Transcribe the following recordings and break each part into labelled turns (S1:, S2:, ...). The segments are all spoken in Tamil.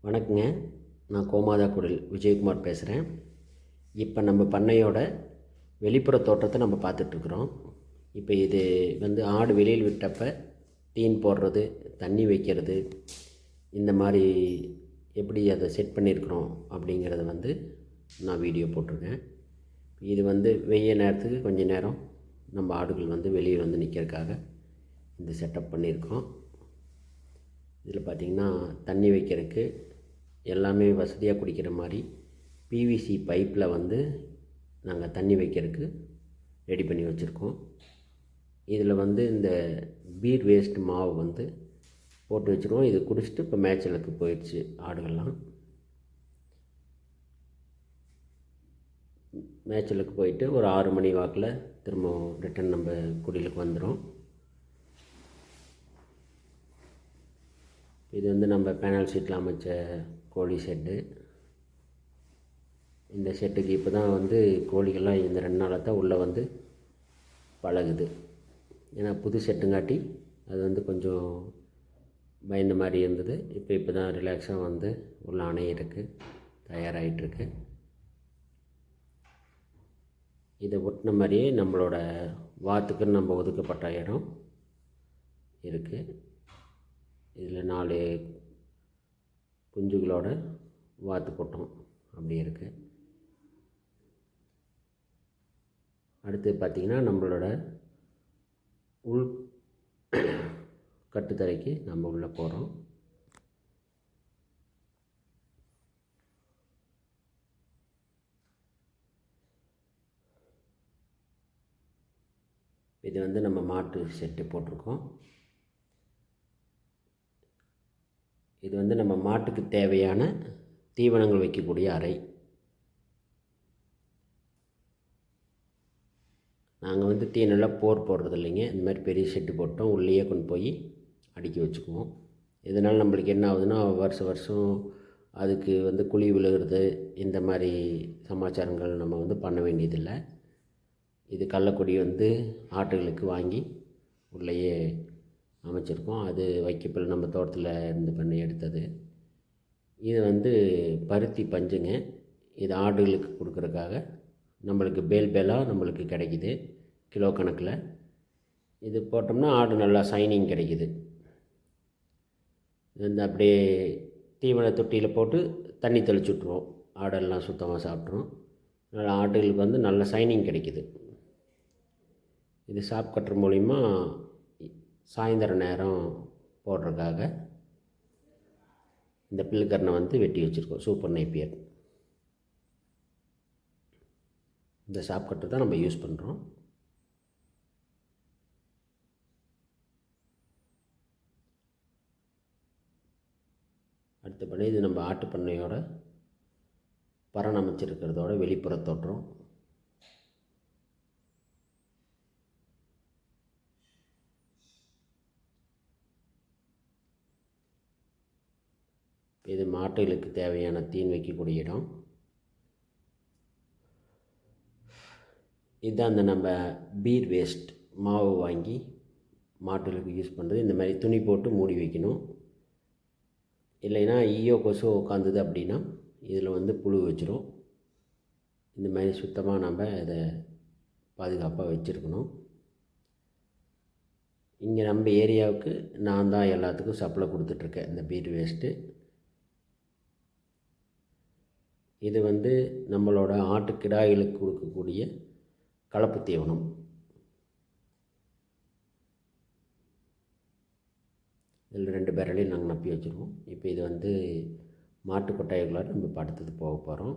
S1: வணக்கங்க. நான் கோமாதா குடில் விஜயகுமார் பேசுகிறேன். இப்போ நம்ம பண்ணையோட வெளிப்புற தோற்றத்தை நம்ம பார்த்துட்ருக்குறோம். இப்போ இது ஆடு வெளியில் விட்டப்போ தீன் போடுறது, தண்ணி வைக்கிறது, இந்த மாதிரி எப்படி அதை செட் பண்ணியிருக்கிறோம் அப்படிங்கிறத நான் வீடியோ போட்டிருக்கேன். இது வெய்ய நேரத்துக்கு கொஞ்சம் நேரம் நம்ம ஆடுகள் வெளியே நிற்கிறதுக்காக இந்த செட்டப் பண்ணியிருக்கோம். இதில் பார்த்திங்கன்னா தண்ணி வைக்கிறதுக்கு எல்லாமே வசதியாக குடிக்கிற மாதிரி பிவிசி பைப்பில் நாங்கள் தண்ணி வைக்கிறதுக்கு ரெடி பண்ணி வச்சுருக்கோம். இதில் இந்த பீர் வேஸ்ட் மாவு போட்டு வச்சுருவோம். இது குடிச்சிட்டு இப்போ மேய்ச்சலுக்கு போயிடுச்சு ஆடுகள்லாம். மேய்ச்சலுக்கு போயிட்டு ஒரு 6 மணி வாக்கில் திரும்ப ரிட்டன் நம்ம குடிலுக்கு வந்துடும். இது நம்ம பேனல் ஷீட்டில் அமைச்ச கோழி ஷெட்டு. இந்த ஷெட்டுக்கு இப்போ தான் கோழிகள்லாம் இந்த 2 நாளாக தான் உள்ளே பழகுது. ஏன்னா புது ஷெட்டுங்காட்டி அது கொஞ்சம் பயந்த மாதிரி இருந்தது. இப்போ தான் ரிலாக்ஸாக உள்ள அணையிருக்கு, தயாராகிட்டுருக்கு. இதை ஒட்டின மாதிரியே நம்மளோட வாத்துக்குன்னு நம்ம ஒதுக்கப்பட்ட இடம் இருக்குது. இதில் 4 குஞ்சுகளோட வாத்து கொட்டம் அப்படி இருக்குது. அடுத்து பார்த்திங்கன்னா நம்மளோட உள் கட்டுத்தரைக்கு நம்ம உள்ளே போகிறோம். இது நம்ம மாட்டு செட்டு போட்டிருக்கோம். இது நம்ம மாட்டுக்கு தேவையான தீவனங்கள் வைக்கக்கூடிய அறை. நாங்கள் தீனெல்லாம் போடுறது இல்லைங்க. இந்த மாதிரி பெரிய செட்டு போட்டோம், உள்ளேயே கொண்டு போய் அடுக்கி வச்சுக்குவோம். இதனால் நம்மளுக்கு என்ன ஆகுதுன்னா, வருஷம் அதுக்கு குழி விழுகிறது, இந்த மாதிரி சமாச்சாரங்கள் நம்ம பண்ண வேண்டியதில்லை. இது கள்ளக்கொடி ஆட்டுகளுக்கு வாங்கி உள்ளேயே அமைச்சிருக்கோம். அது வைக்கப்பில் நம்ம தோட்டத்தில் இருந்து பண்ணி எடுத்தது. இது பருத்தி பஞ்சுங்க. இது ஆடுகளுக்கு கொடுக்குறதுக்காக நம்மளுக்கு பேலாக நம்மளுக்கு கிடைக்கிது கிலோ கணக்கில். இது போட்டோம்னா ஆடு நல்லா சைனிங் கிடைக்கிது. இது அப்படியே தீவன தொட்டியில் போட்டு தண்ணி தெளிச்சு விட்ருவோம். ஆடெல்லாம் சுத்தமாக சாப்பிட்ரும். அதனால் ஆடுகளுக்கு நல்ல சைனிங் கிடைக்கிது. இது சாப் கட்டுற மூலிமா சாயந்தர நேரம் போடுறதுக்காக இந்த பில்லுக்கரணை வெட்டி வச்சுருக்கோம். Super Napier. இந்த சாப் கட்டர் தான் நம்ம யூஸ் பண்ணுறோம். அடுத்தபடி இது நம்ம ஆட்டு பண்ணையோட பராமரிச்சிருக்கிறதோட வெளிப்புற தோற்றம். இது மாட்டுகளுக்கு தேவையான தீன் வைக்கக்கூடிய இடம். இதுதான் நம்ம பீர் வேஸ்ட் மாவு வாங்கி மாட்டுகளுக்கு யூஸ் பண்ணுறது. இந்த மாதிரி துணி போட்டு மூடி வைக்கணும். இல்லைன்னா ஈயோ கொசோ உட்காந்துது அப்படின்னா இதில் புழு வச்சிரும். இந்த மாதிரி சுத்தமாக நம்ம இதை பாதுகாப்பாக வச்சுருக்கணும். இங்கே நம்ம ஏரியாவுக்கு நான் தான் எல்லாத்துக்கும் சப்ளை கொடுத்துட்ருக்கேன் இந்த பீர் வேஸ்ட்டு. இது நம்மளோட ஆட்டுக்கிடாய்களுக்கு கொடுக்கக்கூடிய கலப்பு தீவனம். இதில் 2 பேரலையும் நாங்கள் நப்பி வச்சுருவோம். இப்போ இது மாட்டு கொட்டாய்களாக நம்ம படுத்தது போக போகிறோம்.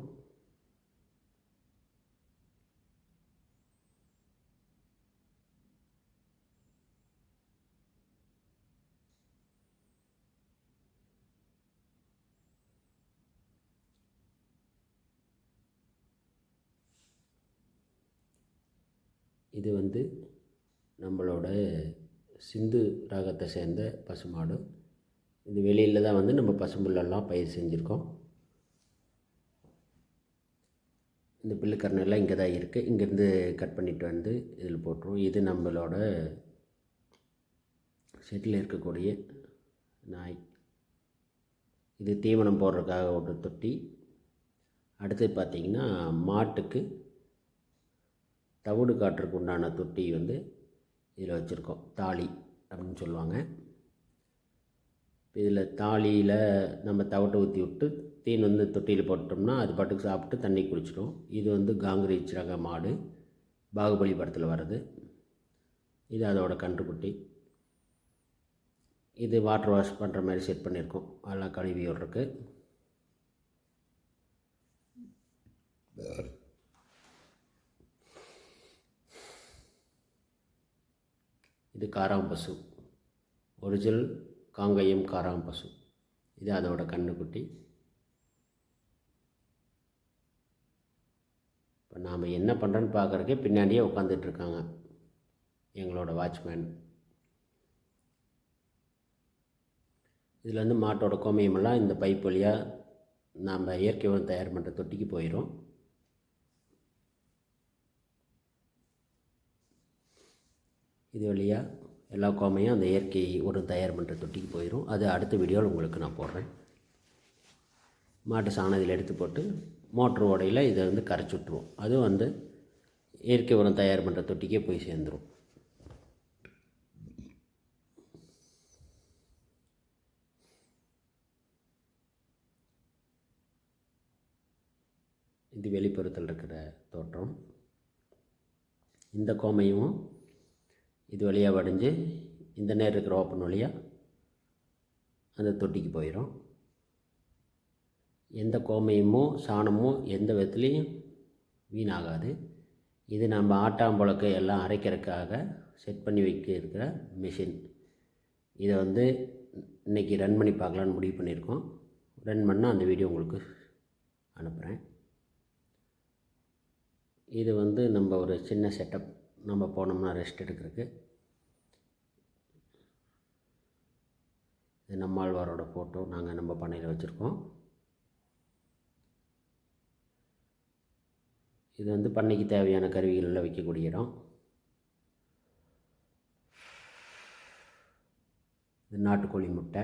S1: இது நம்மளோட சிந்து ராகத்தை சேர்ந்த பசுமாடு. இது வெளியில் தான் நம்ம பசும்புல்லெல்லாம் பயிர் செஞ்சுருக்கோம். இந்த பில்லுக்கரணெல்லாம் இங்கே தான் இருக்குது. இங்கேருந்து கட் பண்ணிவிட்டு இதில் போட்டுருவோம். இது நம்மளோட ஷெட்டில் இருக்கக்கூடிய நாய். இது தீவனம் போடுறதுக்காக ஒரு தொட்டி. அடுத்தது பார்த்திங்கன்னா மாட்டுக்கு தவிடு காட்டுறதுக்கு உண்டான தொட்டி வந்து இதில் வச்சுருக்கோம். தாலி அப்படின்னு சொல்லுவாங்க. இதில் தாலியில் நம்ம தவிட்டை ஊற்றி விட்டு தீன் வந்து தொட்டியில் போட்டோம்னா அது பாட்டுக்கு சாப்பிட்டு தண்ணி குடிச்சிடும். இது வந்து காங்கிரீச் ரக மாடு, பாகுபலி படத்தில் வர்றது. இது அதோட கன்றுக்குட்டி. இது வாட்டர் வாஷ் பண்ணுற மாதிரி செட் பண்ணியிருக்கோம், அதெல்லாம் கழுவி விட்றதுக்கு. இது காராம் பசு, ஒரிஜினல் காங்கயம் காராம் பசு. இது அதோட கன்றுக்குட்டி. இப்போ நாம் என்ன பண்ணுறோன்னு பார்க்குறக்கே பின்னாடியே உட்காந்துட்ருக்காங்க எங்களோட வாட்ச்மேன். இதில் வந்து மாட்டோட கோமியமெல்லாம் இந்த பைப் வழியாக நாம் இயற்கை உரம் தயார் பண்ணுற தொட்டிக்கு போயிடும். இது வழியாக எல்லா கோமையும் அந்த இயற்கை உரம் தயார் பண்ணுற தொட்டிக்கு போயிடும். அது அடுத்த வீடியோவில் உங்களுக்கு நான் போடுறேன். மாட்டு சாணம் இதில் எடுத்து போட்டு மோட்ரு ஓடையில் இதை வந்து கரைச்சி விட்ருவோம். அதுவும் வந்து இயற்கை உரம் தயார் பண்ணுற தொட்டிக்கே போய் சேர்ந்துடும். இது வெளிப்புறத்தில் இருக்கிற தோற்றம். இந்த கோமையும் இது வழியாக வடிஞ்சு இந்த நேரம் இருக்கிற ஓப்பன் வழியாக அந்த தொட்டிக்கு போயிடும். எந்த கோமையுமோ சாணமோ எந்த விதத்துலேயும் வீணாகாது. இது நம்ம ஆட்டாம்புழக்கு எல்லாம் அரைக்கிறதுக்காக செட் பண்ணி வைக்க இருக்கிற மிஷின். இதை வந்து இன்றைக்கி ரன் பண்ணி பார்க்கலான்னு முடிவு பண்ணியிருக்கோம். ரன் பண்ணால் அந்த வீடியோ உங்களுக்கு அனுப்புகிறேன். இது வந்து நம்ம ஒரு சின்ன செட்டப், நம்ம போனோம்னா ரெஸ்ட் எடுக்கிறதுக்கு. இது நம்மாழ்வாரோட ஃபோட்டோ நாங்கள் நம்ம பண்ணையில் வச்சுருக்கோம். இது வந்து பண்ணைக்கு தேவையான கருவிகளில் வைக்கக்கூடிய இடம். இது நாட்டுக்கோழி முட்டை.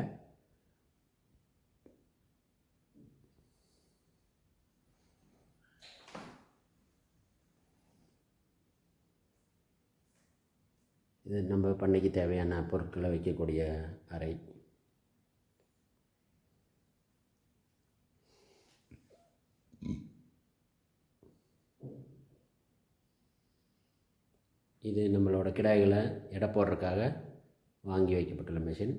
S1: இது நம்ம பண்ணைக்கு தேவையான பொருட்களை வைக்கக்கூடிய அறை. இது நம்மளோட கிடாய்களை எடை போடுறதுக்காக வாங்கி வைக்கப்பட்டுள்ள மிஷின்.